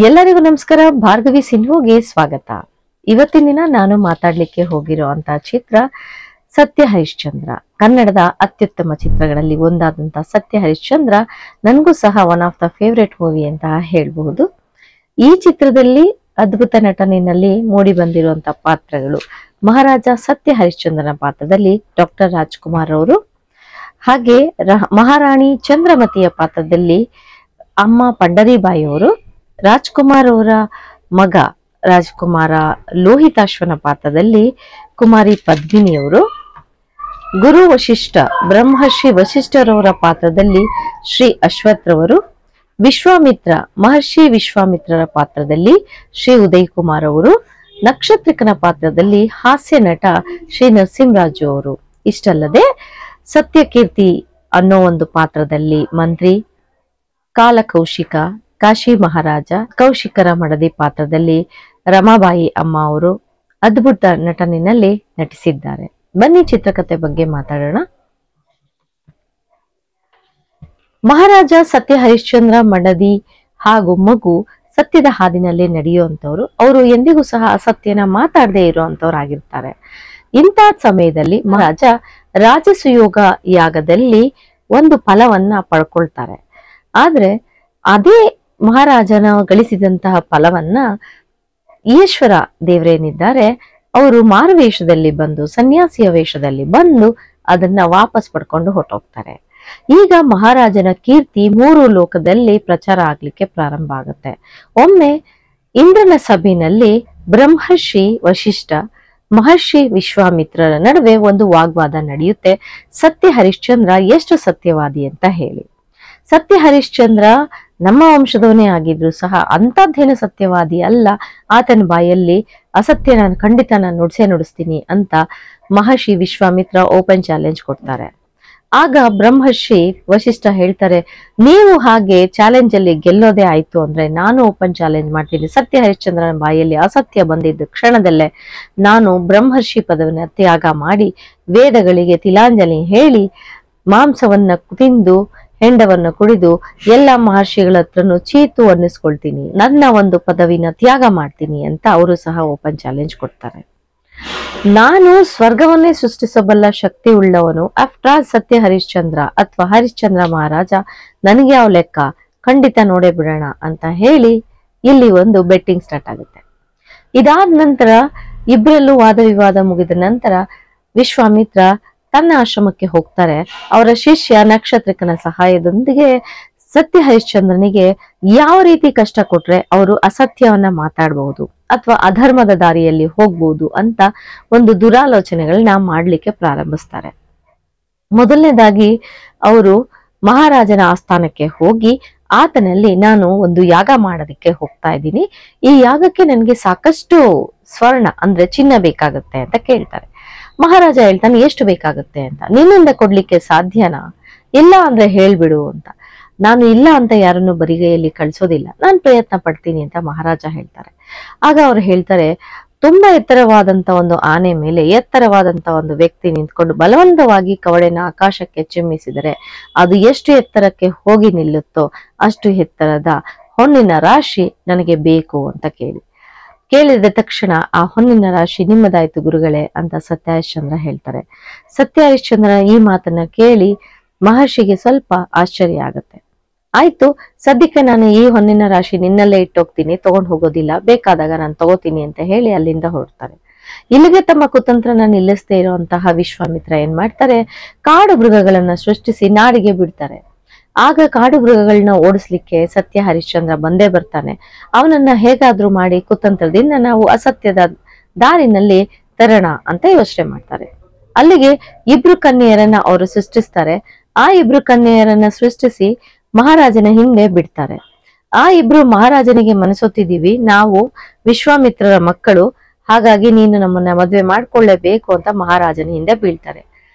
ಎಲ್ಲರಿಗೂ ನಮಸ್ಕಾರ. ಭಾರ್ಗವಿ ಸಿನ್ಹೋಗೆ ಸ್ವಾಗತ. ಇವತ್ತಿನ ದಿನ ನಾನು ಮಾತಾಡ್ಲಿಕ್ಕೆ ಹೋಗಿರುವಂತ ಚಿತ್ರ ಸತ್ಯ ಹರಿಶ್ಚಂದ್ರ. ಕನ್ನಡದ ಅತ್ಯುತ್ತಮ ಚಿತ್ರಗಳಲ್ಲಿ ಒಂದಾದಂತಹ ಸತ್ಯ ಹರಿಶ್ಚಂದ್ರ ನನಗೂ ಸಹ one of the favourite movie ಅಂತ ಹೇಳ್ಬಹುದು. ಈ ಚಿತ್ರದಲ್ಲಿ ಅದ್ಭುತ ನಟನೆಯಲ್ಲಿ ಮೂಡಿ ಬಂದಿರುವಂತಹ ಪಾತ್ರಗಳು ಮಹಾರಾಜ ಸತ್ಯ ಹರಿಶ್ಚಂದ್ರನ ಪಾತ್ರದಲ್ಲಿ ಡಾಕ್ಟರ್ ರಾಜ್ಕುಮಾರ್ ಅವರು, ಹಾಗೆ ಮಹಾರಾಣಿ ಚಂದ್ರಮತಿಯ ಪಾತ್ರದಲ್ಲಿ ಅಮ್ಮ ಪಂಡರಿಬಾಯಿ ಅವರು, ರಾಜ್ಕುಮಾರ್ ಅವರ ಮಗ ರಾಜ್ಕುಮಾರ ಲೋಹಿತಾಶ್ವನ ಪಾತ್ರದಲ್ಲಿ ಕುಮಾರಿ ಪದ್ಮಿನಿಯವರು, ಗುರು ವಶಿಷ್ಠ ಬ್ರಹ್ಮರ್ಷಿ ವಶಿಷ್ಠರವರ ಪಾತ್ರದಲ್ಲಿ ಶ್ರೀ ಅಶ್ವಥ್ರವರು, ವಿಶ್ವಾಮಿತ್ರ ಮಹರ್ಷಿ ವಿಶ್ವಾಮಿತ್ರರ ಪಾತ್ರದಲ್ಲಿ ಶ್ರೀ ಉದಯ್ ಕುಮಾರ್ ಅವರು, ನಕ್ಷತ್ರಿಕನ ಪಾತ್ರದಲ್ಲಿ ಹಾಸ್ಯ ನಟ ಶ್ರೀ ನರಸಿಂಹರಾಜು ಅವರು. ಇಷ್ಟಲ್ಲದೆ ಸತ್ಯಕೀರ್ತಿ ಅನ್ನೋ ಒಂದು ಪಾತ್ರದಲ್ಲಿ ಮಂತ್ರಿ, ಕಾಲಕೌಶಿಕ, ಕಾಶಿ ಮಹಾರಾಜ, ಕೌಶಿಕರ ಮಡದಿ ಪಾತ್ರದಲ್ಲಿ ರಮಾಬಾಯಿ ಅಮ್ಮ ಅವರು ಅದ್ಭುತ ನಟನೆಯಲ್ಲಿ ನಟಿಸಿದ್ದಾರೆ. ಬನ್ನಿ ಚಿತ್ರಕಥೆ ಬಗ್ಗೆ ಮಾತಾಡೋಣ. ಮಹಾರಾಜ ಸತ್ಯ ಹರಿಶ್ಚಂದ್ರ ಮಡದಿ ಹಾಗೂ ಮಗು ಸತ್ಯದ ಹಾದಿನಲ್ಲಿ ನಡೆಯುವಂತವ್ರು. ಅವರು ಎಂದಿಗೂ ಸಹ ಅಸತ್ಯನ ಮಾತಾಡದೆ ಇರುವಂತವ್ರು ಆಗಿರ್ತಾರೆ. ಇಂಥ ಸಮಯದಲ್ಲಿ ಮಹಾರಾಜ ರಾಜಸುಯೋಗ ಯಾಗದಲ್ಲಿ ಒಂದು ಫಲವನ್ನ ಪಡ್ಕೊಳ್ತಾರೆ. ಆದ್ರೆ ಅದೇ ಮಹಾರಾಜನ ಗಳಿಸಿದಂತಹ ಫಲವನ್ನ ಈಶ್ವರ ದೇವರೇನಿದ್ದಾರೆ ಅವರು ಮಾರುವೇಷದಲ್ಲಿ ಬಂದು, ಸನ್ಯಾಸಿಯ ವೇಷದಲ್ಲಿ ಬಂದು ಅದನ್ನ ವಾಪಸ್ ಪಡ್ಕೊಂಡು ಹೊರಟೋಗ್ತಾರೆ. ಈಗ ಮಹಾರಾಜನ ಕೀರ್ತಿ 3 ಲೋಕದಲ್ಲಿ ಪ್ರಚಾರ ಆಗ್ಲಿಕ್ಕೆ ಪ್ರಾರಂಭ ಆಗುತ್ತೆ. ಒಮ್ಮೆ ಇಂದ್ರನ ಸಭೆಯಲ್ಲಿ ಬ್ರಹ್ಮರ್ಷಿ ವಶಿಷ್ಠ ಮಹರ್ಷಿ ವಿಶ್ವಾಮಿತ್ರರ ನಡುವೆ ಒಂದು ವಾಗ್ವಾದ ನಡೆಯುತ್ತೆ. ಸತ್ಯ ಹರಿಶ್ಚಂದ್ರ ಎಷ್ಟು ಸತ್ಯವಾದಿ ಅಂತ ಹೇಳಿ. ಸತ್ಯ ಹರಿಶ್ಚಂದ್ರ ನಮ್ಮ ವಂಶದವನೇ ಆಗಿದ್ರು ಸಹ ಅಂತದ್ದೇನು ಸತ್ಯವಾದಿ ಅಲ್ಲ. ಆತನ ಬಾಯಲ್ಲಿ ಅಸತ್ಯ ನಾನು ಖಂಡಿತ ನಾನು ನುಡಿಸ್ತೀನಿ ಅಂತ ಮಹರ್ಷಿ ವಿಶ್ವಾಮಿತ್ರ ಓಪನ್ ಚಾಲೆಂಜ್ ಕೊಡ್ತಾರೆ. ಆಗ ಬ್ರಹ್ಮರ್ಷಿ ವಶಿಷ್ಠ ಹೇಳ್ತಾರೆ, ನೀವು ಹಾಗೆ ಚಾಲೆಂಜ್ ಅಲ್ಲಿ ಗೆಲ್ಲೋದೇ ಆಯ್ತು ಅಂದ್ರೆ ನಾನು ಓಪನ್ ಚಾಲೆಂಜ್ ಮಾಡ್ತೀನಿ. ಸತ್ಯ ಹರಿಶ್ಚಂದ್ರನ ಬಾಯಲ್ಲಿ ಅಸತ್ಯ ಬಂದಿದ್ದ ಕ್ಷಣದಲ್ಲೇ ನಾನು ಬ್ರಹ್ಮರ್ಷಿ ಪದವಿನ ತ್ಯಾಗ ಮಾಡಿ ವೇದಗಳಿಗೆ ತಿಲಾಂಜಲಿ ಹೇಳಿ ಮಾಂಸವನ್ನ ತಿಂದು ಹೆಂಡವನ್ನು ಕುಡಿದು ಎಲ್ಲ ಮಹರ್ಷಿಗಳ ಹತ್ರನು ಚೀತು ಅನ್ನಿಸ್ಕೊಳ್ತೀನಿ, ನನ್ನ ಒಂದು ಪದವಿನ ತ್ಯಾಗ ಮಾಡ್ತೀನಿ ಅಂತ ಅವರು ಸಹ ಓಪನ್ ಚಾಲೆಂಜ್ ಕೊಡ್ತಾರೆ. ನಾನು ಸ್ವರ್ಗವನ್ನೇ ಸೃಷ್ಟಿಸಬಲ್ಲ ಶಕ್ತಿ ಉಳ್ಳವನು. ಆಫ್ಟರ್ ಆಲ್ ಸತ್ಯ ಹರಿಶ್ಚಂದ್ರ ಅಥವಾ ಹರಿಶ್ಚಂದ್ರ ಮಹಾರಾಜ ನನಗೆ ಯಾವ ಲೆಕ್ಕ, ಖಂಡಿತ ನೋಡೇ ಬಿಡೋಣ ಅಂತ ಹೇಳಿ ಇಲ್ಲಿ ಒಂದು ಬೆಟ್ಟಿಂಗ್ ಸ್ಟಾರ್ಟ್ ಆಗುತ್ತೆ. ಇದಾದ ನಂತರ ಇಬ್ಬರಲ್ಲೂ ವಾದ ವಿವಾದ ಮುಗಿದ ನಂತರ ವಿಶ್ವಾಮಿತ್ರ ತನ್ನ ಆಶ್ರಮಕ್ಕೆ ಹೋಗ್ತಾರೆ. ಅವರ ಶಿಷ್ಯ ನಕ್ಷತ್ರಿಕನ ಸಹಾಯದೊಂದಿಗೆ ಸತ್ಯ ಹರಿಶ್ಚಂದ್ರನಿಗೆ ಯಾವ ರೀತಿ ಕಷ್ಟ ಕೊಟ್ರೆ ಅವರು ಅಸತ್ಯವನ್ನ ಮಾತಾಡಬಹುದು ಅಥವಾ ಅಧರ್ಮದ ದಾರಿಯಲ್ಲಿ ಹೋಗ್ಬಹುದು ಅಂತ ಒಂದು ದುರಾಲೋಚನೆಗಳನ್ನ ಮಾಡ್ಲಿಕ್ಕೆ ಪ್ರಾರಂಭಿಸ್ತಾರೆ. ಮೊದಲನೇದಾಗಿ ಅವರು ಮಹಾರಾಜನ ಆಸ್ಥಾನಕ್ಕೆ ಹೋಗಿ ಆತನಲ್ಲಿ ನಾನು ಒಂದು ಯಾಗ ಮಾಡೋದಕ್ಕೆ ಹೋಗ್ತಾ ಇದ್ದೀನಿ, ಈ ಯಾಗಕ್ಕೆ ನನಗೆ ಸಾಕಷ್ಟು ಸ್ವರ್ಣ ಅಂದ್ರೆ ಚಿನ್ನ ಬೇಕಾಗುತ್ತೆ ಅಂತ ಕೇಳ್ತಾರೆ. ಮಹಾರಾಜ ಹೇಳ್ತಾನೆ, ಎಷ್ಟು ಬೇಕಾಗುತ್ತೆ ಅಂತ. ನಿನ್ನಿಂದ ಕೊಡ್ಲಿಕ್ಕೆ ಸಾಧ್ಯನಾ? ಇಲ್ಲ ಅಂದ್ರೆ ಹೇಳ್ಬಿಡು ಅಂತ. ನಾನು ಇಲ್ಲ ಅಂತ ಯಾರನ್ನು ಬರಿಗೈಯಲ್ಲಿ ಕಳ್ಸೋದಿಲ್ಲ, ನಾನು ಪ್ರಯತ್ನ ಪಡ್ತೀನಿ ಅಂತ ಮಹಾರಾಜ ಹೇಳ್ತಾರೆ. ಆಗ ಅವ್ರು ಹೇಳ್ತಾರೆ, ತುಂಬಾ ಎತ್ತರವಾದಂತ ಒಂದು ಆನೆ ಮೇಲೆ ಎತ್ತರವಾದಂತ ಒಂದು ವ್ಯಕ್ತಿ ನಿಂತ್ಕೊಂಡು ಬಲವಂತವಾಗಿ ಕವಡೆನ ಆಕಾಶಕ್ಕೆ ಚಿಮ್ಮಿಸಿದರೆ ಅದು ಎಷ್ಟು ಎತ್ತರಕ್ಕೆ ಹೋಗಿ ನಿಲ್ಲುತ್ತೋ ಅಷ್ಟು ಎತ್ತರದ ಹೊನ್ನಿನ ರಾಶಿ ನನಗೆ ಬೇಕು ಅಂತ ಕೇಳಿದ ತಕ್ಷಣ ಆ ಹೊನ್ನಿನ ರಾಶಿ ನಿಮ್ಮದಾಯ್ತು ಗುರುಗಳೇ ಅಂತ ಸತ್ಯ ಹರಿಶ್ಚಂದ್ರ ಹೇಳ್ತಾರೆ. ಸತ್ಯ ಹರಿಶ್ಚಂದ್ರನ ಈ ಮಾತನ್ನ ಕೇಳಿ ಮಹರ್ಷಿಗೆ ಸ್ವಲ್ಪ ಆಶ್ಚರ್ಯ ಆಗತ್ತೆ. ಆಯ್ತು, ಸದ್ಯಕ್ಕೆ ನಾನು ಈ ಹೊನ್ನಿನ ರಾಶಿ ನಿನ್ನಲ್ಲೇ ಇಟ್ಟೋಗ್ತೀನಿ, ತಗೊಂಡು ಹೋಗೋದಿಲ್ಲ, ಬೇಕಾದಾಗ ನಾನು ತಗೋತೀನಿ ಅಂತ ಹೇಳಿ ಅಲ್ಲಿಂದ ಹೊರಡ್ತಾರೆ. ಇಲ್ಲಿಗೆ ತಮ್ಮ ಕುತಂತ್ರನ ನಿಲ್ಲಿಸದೇ ಇರುವಂತಹ ವಿಶ್ವಾಮಿತ್ರ ಏನ್ ಮಾಡ್ತಾರೆ, ಕಾಡು ಮೃಗಗಳನ್ನ ಸೃಷ್ಟಿಸಿ ನಾಡಿಗೆ ಬಿಡ್ತಾರೆ. ಆಗ ಕಾಡು ಮೃಗಗಳನ್ನ ಓಡಿಸ್ಲಿಕ್ಕೆ ಸತ್ಯ ಹರಿಶ್ಚಂದ್ರ ಬಂದೇ ಬರ್ತಾನೆ. ಅವನನ್ನ ಹೇಗಾದ್ರೂ ಮಾಡಿ ಕುತಂತ್ರದಿಂದ ನಾವು ಅಸತ್ಯದ ದಾರಿನಲ್ಲಿ ತರೋಣ ಅಂತ ಯೋಚನೆ ಮಾಡ್ತಾರೆ. ಅಲ್ಲಿಗೆ 2 ಕನ್ಯೆಯರನ್ನ ಅವರು ಸೃಷ್ಟಿಸ್ತಾರೆ. ಆ 2 ಕನ್ಯೆಯರನ್ನ ಸೃಷ್ಟಿಸಿ ಮಹಾರಾಜನ ಹಿಂದೆ ಬಿಡ್ತಾರೆ. ಆ 2 ಮಹಾರಾಜನಿಗೆ ಮನಸೊತ್ತಿದೀವಿ, ನಾವು ವಿಶ್ವಾಮಿತ್ರರ ಮಕ್ಕಳು, ಹಾಗಾಗಿ ನೀನು ನಮ್ಮನ್ನ ಮದ್ವೆ ಮಾಡ್ಕೊಳ್ಳೇಬೇಕು ಅಂತ ಮಹಾರಾಜನ ಹಿಂದೆ ಬೀಳ್ತಾರೆ.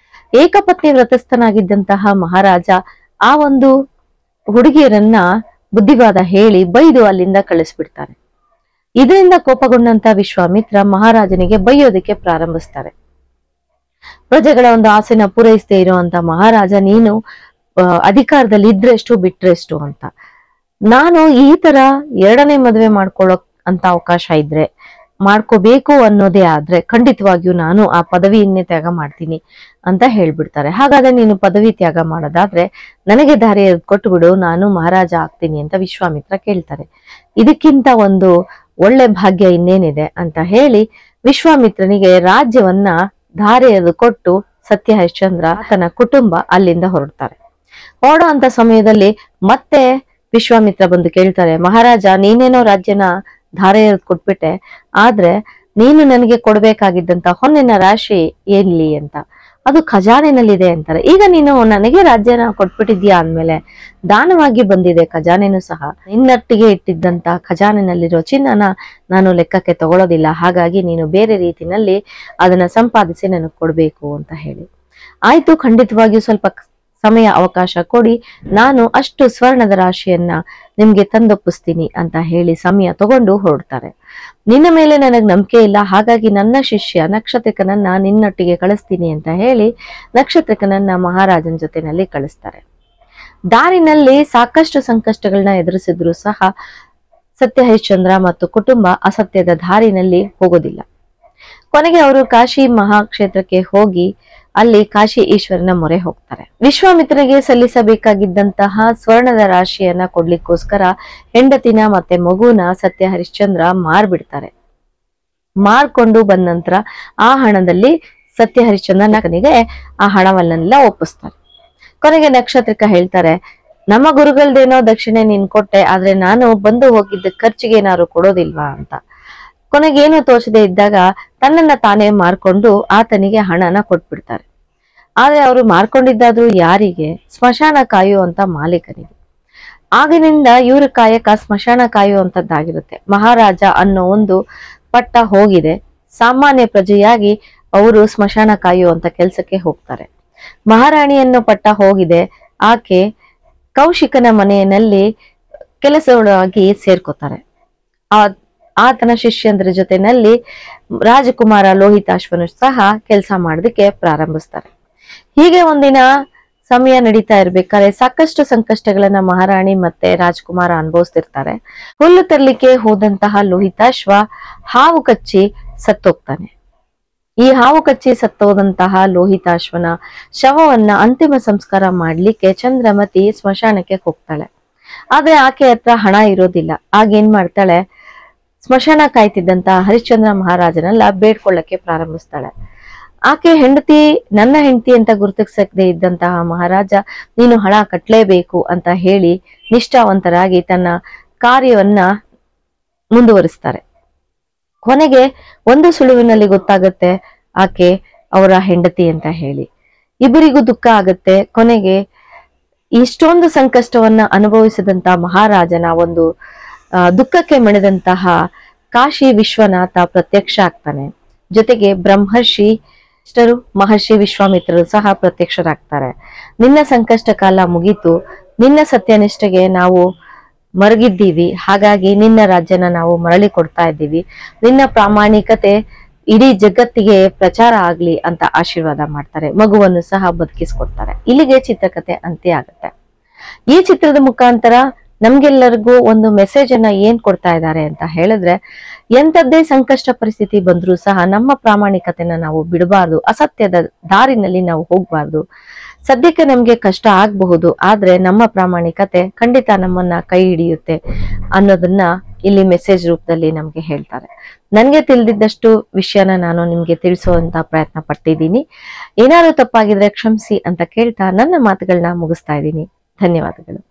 ಏಕಪತ್ನಿ ವ್ರತಸ್ಥನಾಗಿದ್ದಂತಹ ಮಹಾರಾಜ ಆ ಒಂದು ಹುಡುಗಿಯರನ್ನ ಬುದ್ಧಿವಾದ ಹೇಳಿ ಬೈದು ಅಲ್ಲಿಂದ ಕಳಿಸ್ಬಿಡ್ತಾರೆ. ಇದರಿಂದ ಕೋಪಗೊಂಡಂತ ವಿಶ್ವಾಮಿತ್ರ ಮಹಾರಾಜನಿಗೆ ಬೈಯೋದಕ್ಕೆ ಪ್ರಾರಂಭಿಸ್ತಾರೆ. ಪ್ರಜೆಗಳ ಒಂದು ಆಸೆನ ಪೂರೈಸದೇ ಇರುವಂತ ಮಹಾರಾಜ, ನೀನು ಅಧಿಕಾರದಲ್ಲಿ ಇದ್ರೆಷ್ಟು ಬಿಟ್ರೆಷ್ಟು ಅಂತ. ನಾನು ಈ ತರ ಎರಡನೇ ಮದುವೆ ಮಾಡ್ಕೊಳ್ಳೋ ಅಂತ ಅವಕಾಶ ಇದ್ರೆ, ಮಾಡ್ಕೋಬೇಕು ಅನ್ನೋದೇ ಆದ್ರೆ ಖಂಡಿತವಾಗಿಯೂ ನಾನು ಆ ಪದವಿಯನ್ನೇ ತ್ಯಾಗ ಮಾಡ್ತೀನಿ ಅಂತ ಹೇಳ್ಬಿಡ್ತಾರೆ. ಹಾಗಾದ್ರೆ ನೀನು ಪದವಿ ತ್ಯಾಗ ಮಾಡೋದಾದ್ರೆ ನನಗೆ ದಾರಿ ಕೊಟ್ಟು ಬಿಡು, ನಾನು ಮಹಾರಾಜ ಆಗ್ತೀನಿ ಅಂತ ವಿಶ್ವಾಮಿತ್ರ ಕೇಳ್ತಾರೆ. ಇದಕ್ಕಿಂತ ಒಂದು ಒಳ್ಳೆ ಭಾಗ್ಯ ಇನ್ನೇನಿದೆ ಅಂತ ಹೇಳಿ ವಿಶ್ವಾಮಿತ್ರನಿಗೆ ರಾಜ್ಯವನ್ನ ಧಾರೆ ಎರೆದು ಕೊಟ್ಟು ಸತ್ಯ ಹರಿಶ್ಚಂದ್ರ ತನ್ನ ಕುಟುಂಬ ಅಲ್ಲಿಂದ ಹೊರಡ್ತಾರೆ. ಹೊರಡೋ ಅಂತ ಸಮಯದಲ್ಲಿ ಮತ್ತೆ ವಿಶ್ವಾಮಿತ್ರ ಬಂದು ಕೇಳ್ತಾರೆ, ಮಹಾರಾಜ ನೀನೇನೋ ರಾಜ್ಯನ ಧಾರೆ ಎರೆದು ಕೊಟ್ಬಿಟ್ಟೆ, ಆದ್ರೆ ನೀನು ನನಗೆ ಕೊಡ್ಬೇಕಾಗಿದ್ದಂತ ಹೊನ್ನಿನ ರಾಶಿ ಏನ್ಲಿ ಅಂತ, ಅದು ಖಜಾನೆನಲ್ಲಿದೆ ಅಂತಾರೆ. ಈಗ ನೀನು ನನಗೆ ರಾಜ್ಯನ ಕೊಟ್ಬಿಟ್ಟಿದ್ಯಾ ಅಂದ್ಮೇಲೆ ದಾನವಾಗಿ ಬಂದಿದೆ ಖಜಾನೆನೂ ಸಹ, ನಿನ್ನೊಟ್ಟಿಗೆ ಇಟ್ಟಿದ್ದಂತ ಖಜಾನೆನಲ್ಲಿರೋ ಚಿನ್ನನ ನಾನು ಲೆಕ್ಕಕ್ಕೆ ತಗೊಳ್ಳೋದಿಲ್ಲ, ಹಾಗಾಗಿ ನೀನು ಬೇರೆ ರೀತಿನಲ್ಲಿ ಅದನ್ನ ಸಂಪಾದಿಸಿ ನನಗೆ ಕೊಡ್ಬೇಕು ಅಂತ ಹೇಳಿ. ಆಯ್ತು, ಖಂಡಿತವಾಗಿಯೂ ಸ್ವಲ್ಪ ಸಮಯ ಅವಕಾಶ ಕೊಡಿ, ನಾನು ಅಷ್ಟು ಸ್ವರ್ಣದ ರಾಶಿಯನ್ನ ನಿಮ್ಗೆ ತಂದೊಪ್ಪಿಸ್ತೀನಿ ಅಂತ ಹೇಳಿ ಸಮಯ ತಗೊಂಡು ಹೊರಡ್ತಾರೆ. ನಿನ್ನ ಮೇಲೆ ನನಗ್ ನಂಬಿಕೆ ಇಲ್ಲ, ಹಾಗಾಗಿ ನನ್ನ ಶಿಷ್ಯ ನಕ್ಷತ್ರಿಕನನ್ನ ನಿನ್ನೊಟ್ಟಿಗೆ ಕಳಿಸ್ತೀನಿ ಅಂತ ಹೇಳಿ ನಕ್ಷತ್ರಿಕನನ್ನ ಮಹಾರಾಜನ ಜೊತೆನಲ್ಲಿ ಕಳಿಸ್ತಾರೆ. ದಾರಿನಲ್ಲಿ ಸಾಕಷ್ಟು ಸಂಕಷ್ಟಗಳನ್ನ ಎದುರಿಸಿದ್ರು ಸಹ ಸತ್ಯ ಹರಿಶ್ಚಂದ್ರ ಮತ್ತು ಕುಟುಂಬ ಅಸತ್ಯದ ದಾರಿನಲ್ಲಿ ಹೋಗೋದಿಲ್ಲ. ಕೊನೆಗೆ ಅವರು ಕಾಶಿ ಮಹಾಕ್ಷೇತ್ರಕ್ಕೆ ಹೋಗಿ ಅಲ್ಲಿ ಕಾಶಿ ಈಶ್ವರನ ಮೊರೆ ಹೋಗ್ತಾರೆ. ವಿಶ್ವಾಮಿತ್ರನಿಗೆ ಸಲ್ಲಿಸಬೇಕಾಗಿದ್ದಂತಹ ಸ್ವರ್ಣದ ರಾಶಿಯನ್ನ ಕೊಡ್ಲಿಕ್ಕೋಸ್ಕರ ಹೆಂಡತಿನ ಮತ್ತೆ ಮಗುನ ಸತ್ಯ ಹರಿಶ್ಚಂದ್ರ ಮಾರ್ಬಿಡ್ತಾರೆ. ಮಾರ್ಕೊಂಡು ಬಂದ ನಂತರ ಆ ಹಣದಲ್ಲಿ ಸತ್ಯ ಹರಿಶ್ಚಂದ್ರನಿಗೆ ಆ ಹಣವನ್ನೆಲ್ಲ ಒಪ್ಪಿಸ್ತಾರೆ. ಕೊನೆಗೆ ನಕ್ಷತ್ರಿಕ ಹೇಳ್ತಾರೆ, ನಮ್ಮ ಗುರುಗಳದೇನೋ ದಕ್ಷಿಣೆ ನೀನ್ ಕೊಟ್ಟೆ, ಆದ್ರೆ ನಾನು ಬಂದು ಹೋಗಿದ್ದ ಖರ್ಚಿಗೆ ಏನಾದ್ರು ಕೊಡೋದಿಲ್ವಾ ಅಂತ. ಕೊನೆಗೇನು ತೋಚದೆ ಇದ್ದಾಗ ತನ್ನನ್ನ ತಾನೇ ಮಾರ್ಕೊಂಡು ಆತನಿಗೆ ಹಣನ ಕೊಟ್ಬಿಡ್ತಾರೆ. ಆದ್ರೆ ಅವರು ಮಾರ್ಕೊಂಡಿದ್ದಾದ್ರೂ ಯಾರಿಗೆ? ಸ್ಮಶಾನ ಕಾಯುವಂತ ಮಾಲೀಕನಿಗೆ. ಆಗಿನಿಂದ ಇವ್ರ ಕಾಯಕ ಸ್ಮಶಾನ ಕಾಯುವಂತದ್ದಾಗಿರುತ್ತೆ. ಮಹಾರಾಜ ಅನ್ನೋ ಒಂದು ಪಟ್ಟ ಹೋಗಿದೆ, ಸಾಮಾನ್ಯ ಪ್ರಜೆಯಾಗಿ ಅವರು ಸ್ಮಶಾನ ಕಾಯುವಂತ ಕೆಲ್ಸಕ್ಕೆ ಹೋಗ್ತಾರೆ. ಮಹಾರಾಣಿ ಅನ್ನೋ ಪಟ್ಟ ಹೋಗಿದೆ, ಆಕೆ ಕೌಶಿಕನ ಮನೆಯಲ್ಲಿ ಕೆಲಸವಾಗಿ ಸೇರ್ಕೋತಾರೆ. ಆತನ ಶಿಷ್ಯಂದ್ರ ಜೊತೆನಲ್ಲಿ ರಾಜಕುಮಾರ ಲೋಹಿತಾಶ್ವನು ಸಹ ಕೆಲಸ ಮಾಡೋದಕ್ಕೆ ಪ್ರಾರಂಭಿಸ್ತಾರೆ. ಹೀಗೆ ಒಂದಿನ ಸಮಯ ನಡೀತಾ ಇರ್ಬೇಕಾದ್ರೆ ಸಾಕಷ್ಟು ಸಂಕಷ್ಟಗಳನ್ನ ಮಹಾರಾಣಿ ಮತ್ತೆ ರಾಜಕುಮಾರ ಅನುಭವಿಸ್ತಿರ್ತಾರೆ. ಹುಲ್ಲು ತರ್ಲಿಕ್ಕೆ ಹೋದಂತಹ ಲೋಹಿತಾಶ್ವ ಹಾವು ಕಚ್ಚಿ ಸತ್ತೋಗ್ತಾನೆ. ಈ ಹಾವು ಕಚ್ಚಿ ಸತ್ತೋದಂತಹ ಲೋಹಿತಾಶ್ವನ ಶವವನ್ನ ಅಂತಿಮ ಸಂಸ್ಕಾರ ಮಾಡ್ಲಿಕ್ಕೆ ಚಂದ್ರಮತಿ ಸ್ಮಶಾನಕ್ಕೆ ಹೋಗ್ತಾಳೆ. ಆದ್ರೆ ಆಕೆ ಹತ್ರ ಹಣ ಇರೋದಿಲ್ಲ. ಆಗೇನ್ ಮಾಡ್ತಾಳೆ, ಸ್ಮಶಾನ ಕಾಯ್ತಿದ್ದಂತ ಹರಿಶ್ಚಂದ್ರ ಮಹಾರಾಜನೆಲ್ಲ ಬೇಡ್ಕೊಳ್ಳಕ್ಕೆ ಪ್ರಾರಂಭಿಸ್ತಾಳೆ. ಆಕೆ ಹೆಂಡತಿ ನನ್ನ ಹೆಂಡತಿ ಅಂತ ಗುರುತಿಸದೆ ಇದ್ದಂತಹ ಮಹಾರಾಜ ನೀನು ಹಣ ಕಟ್ಲೇಬೇಕು ಅಂತ ಹೇಳಿ ನಿಷ್ಠಾವಂತರಾಗಿ ತನ್ನ ಕಾರ್ಯವನ್ನ ಮುಂದುವರಿಸ್ತಾರೆ. ಕೊನೆಗೆ ಒಂದು ಸುಳುವಿನಲ್ಲಿ ಗೊತ್ತಾಗತ್ತೆ ಆಕೆ ಅವರ ಹೆಂಡತಿ ಅಂತ ಹೇಳಿ. ಇಬ್ಬರಿಗೂ ದುಃಖ ಆಗತ್ತೆ. ಕೊನೆಗೆ ಇಷ್ಟೊಂದು ಸಂಕಷ್ಟವನ್ನ ಅನುಭವಿಸಿದಂತ ಮಹಾರಾಜನ ಒಂದು ದುಃಖಕ್ಕೆ ಮಣಿದಂತಹ ಕಾಶಿ ವಿಶ್ವನಾಥ ಪ್ರತ್ಯಕ್ಷ ಆಗ್ತಾನೆ. ಜೊತೆಗೆ ಬ್ರಹ್ಮರ್ಷಿ ಮಹರ್ಷಿ ವಿಶ್ವಾಮಿತ್ರರು ಸಹ ಪ್ರತ್ಯಕ್ಷರಾಗ್ತಾರೆ. ನಿನ್ನ ಸಂಕಷ್ಟ ಕಾಲ ಮುಗೀತು, ನಿನ್ನ ಸತ್ಯನಿಷ್ಠೆಗೆ ನಾವು ಮರಗಿದ್ದೀವಿ, ಹಾಗಾಗಿ ನಿನ್ನ ರಾಜ್ಯನ ನಾವು ಮರಳಿ ಕೊಡ್ತಾ ಇದ್ದೀವಿ, ನಿನ್ನ ಪ್ರಾಮಾಣಿಕತೆ ಇಡೀ ಜಗತ್ತಿಗೆ ಪ್ರಚಾರ ಆಗ್ಲಿ ಅಂತ ಆಶೀರ್ವಾದ ಮಾಡ್ತಾರೆ. ಮಗುವನ್ನು ಸಹ ಬದುಕಿಸ್ಕೊಡ್ತಾರೆ. ಇಲ್ಲಿಗೆ ಚಿತ್ರಕಥೆ ಅಂತ್ಯ ಆಗುತ್ತೆ. ಈ ಚಿತ್ರದ ಮುಖಾಂತರ ನಮ್ಗೆಲ್ಲರಿಗೂ ಒಂದು ಮೆಸೇಜ್ ಅನ್ನ ಏನ್ ಕೊಡ್ತಾ ಇದ್ದಾರೆ ಅಂತ ಹೇಳಿದ್ರೆ, ಎಂತದ್ದೇ ಸಂಕಷ್ಟ ಪರಿಸ್ಥಿತಿ ಬಂದ್ರೂ ಸಹ ನಮ್ಮ ಪ್ರಾಮಾಣಿಕತೆನ ನಾವು ಬಿಡಬಾರ್ದು, ಅಸತ್ಯದ ದಾರಿನಲ್ಲಿ ನಾವು ಹೋಗ್ಬಾರ್ದು. ಸದ್ಯಕ್ಕೆ ನಮ್ಗೆ ಕಷ್ಟ ಆಗ್ಬಹುದು, ಆದ್ರೆ ನಮ್ಮ ಪ್ರಾಮಾಣಿಕತೆ ಖಂಡಿತ ನಮ್ಮನ್ನ ಕೈ ಹಿಡಿಯುತ್ತೆ ಅನ್ನೋದನ್ನ ಇಲ್ಲಿ ಮೆಸೇಜ್ ರೂಪದಲ್ಲಿ ನಮ್ಗೆ ಹೇಳ್ತಾರೆ. ನನ್ಗೆ ತಿಳಿದಿದ್ದಷ್ಟು ವಿಷಯನ ನಾನು ನಿಮ್ಗೆ ತಿಳಿಸುವಂತ ಪ್ರಯತ್ನ ಪಟ್ಟಿದ್ದೀನಿ. ಏನಾದ್ರು ತಪ್ಪಾಗಿದ್ರೆ ಕ್ಷಮಿಸಿ ಅಂತ ಕೇಳ್ತಾ ನನ್ನ ಮಾತುಗಳನ್ನ ಮುಗಿಸ್ತಾ ಇದ್ದೀನಿ. ಧನ್ಯವಾದಗಳು.